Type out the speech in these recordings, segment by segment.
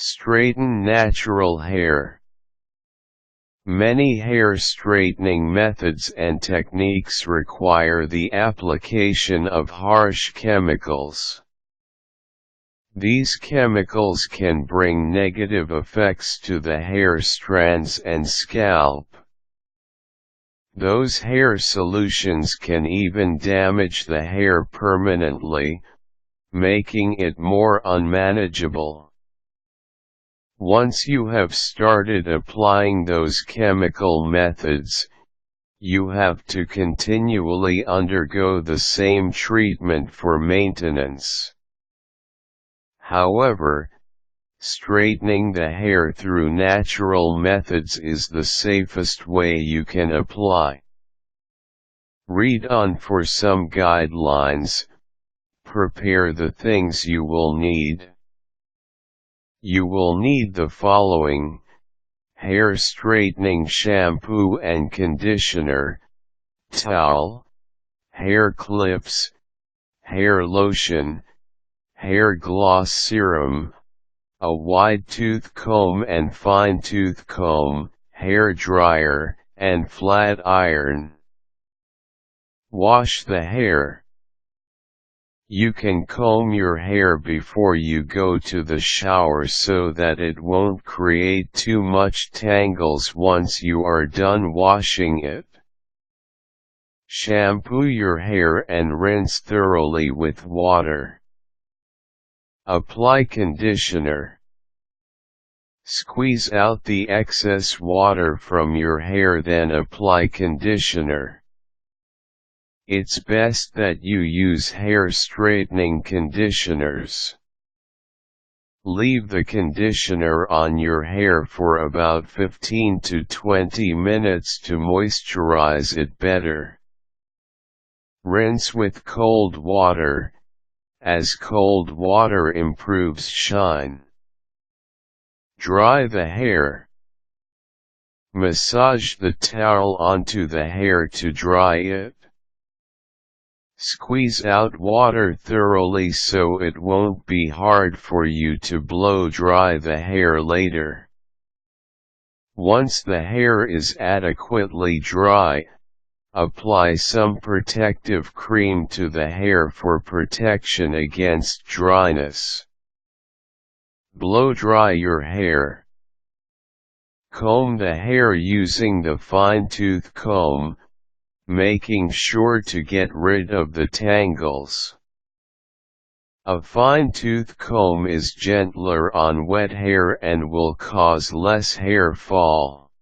Straighten natural hair. Many hair straightening methods and techniques require the application of harsh chemicals. These chemicals can bring negative effects to the hair strands and scalp. Those hair solutions can even damage the hair permanently, making it more unmanageable. Once you have started applying those chemical methods, you have to continually undergo the same treatment for maintenance. However, straightening the hair through natural methods is the safest way you can apply. Read on for some guidelines. Prepare the things you will need. You will need the following: hair straightening shampoo and conditioner, towel, hair clips, hair lotion, hair gloss serum, a wide tooth comb and fine tooth comb, hair dryer, and flat iron. Wash the hair. You can comb your hair before you go to the shower so that it won't create too much tangles once you are done washing it. Shampoo your hair and rinse thoroughly with water. Apply conditioner. Squeeze out the excess water from your hair, then apply conditioner. It's best that you use hair straightening conditioners. Leave the conditioner on your hair for about 15 to 20 minutes to moisturize it better. Rinse with cold water, as cold water improves shine. Dry the hair. Massage the towel onto the hair to dry it. Squeeze out water thoroughly so it won't be hard for you to blow dry the hair later. Once the hair is adequately dry, apply some protective cream to the hair for protection against dryness. Blow dry your hair. Comb the hair using the fine-tooth comb, making sure to get rid of the tangles. A fine-tooth comb is gentler on wet hair and will cause less hair fall.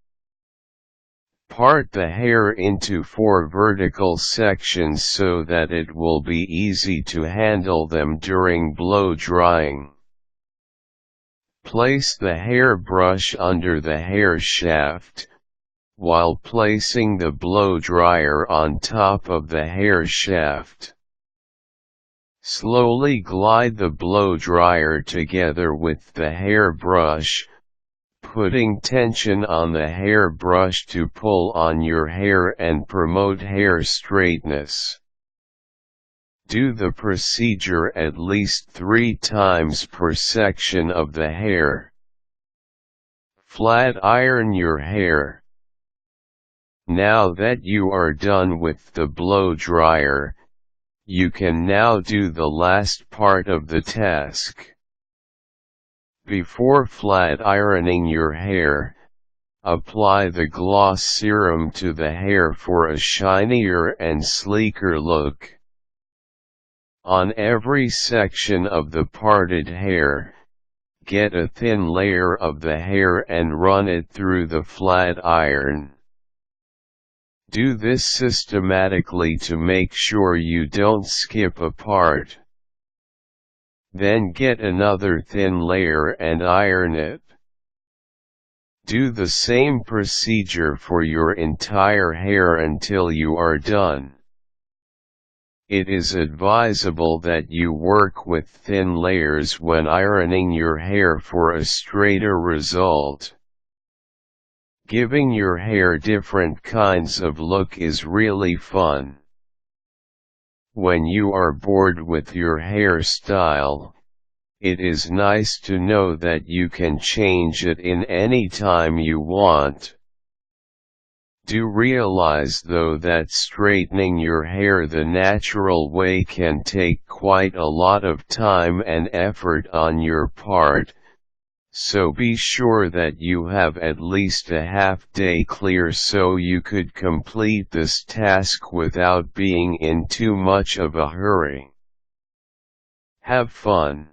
Part the hair into 4 vertical sections so that it will be easy to handle them during blow drying. Place the hairbrush under the hair shaft, while placing the blow dryer on top of the hair shaft. Slowly glide the blow dryer together with the hairbrush, putting tension on the hairbrush to pull on your hair and promote hair straightness. Do the procedure at least 3 times per section of the hair. Flat iron your hair. Now that you are done with the blow dryer, you can now do the last part of the task. Before flat ironing your hair, apply the gloss serum to the hair for a shinier and sleeker look. On every section of the parted hair, get a thin layer of the hair and run it through the flat iron. Do this systematically to make sure you don't skip a part. Then get another thin layer and iron it. Do the same procedure for your entire hair until you are done. It is advisable that you work with thin layers when ironing your hair for a straighter result. Giving your hair different kinds of look is really fun. When you are bored with your hairstyle, it is nice to know that you can change it in any time you want. Do realize though that straightening your hair the natural way can take quite a lot of time and effort on your part, so be sure that you have at least a half day clear so you could complete this task without being in too much of a hurry. Have fun.